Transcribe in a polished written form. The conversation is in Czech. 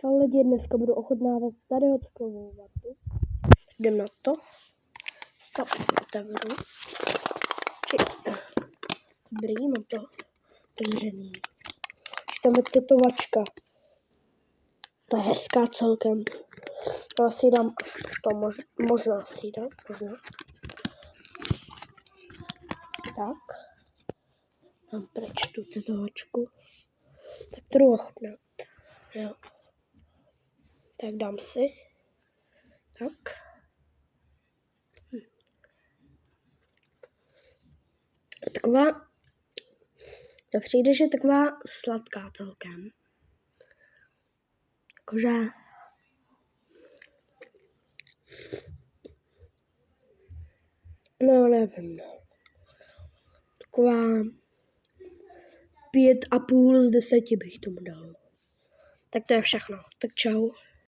Čau lidi, dneska budu ochutnávat tady hotkovou vatu. Jdem na to. Tam otevřu. Dobrý, mám to otevřený. Tam je tetovačka. To je hezká celkem. To asi dám to, možná si dám, možná. Tak. Dám pryč tu tetovačku. Tak to jdu ochutnat. Jo. Tak dám si. Tak. Taková, to přijde, že taková sladká celkem. Jakože no nevím, no. Taková 5,5 z 10 bych tomu dal. Tak to je všechno. Tak čau.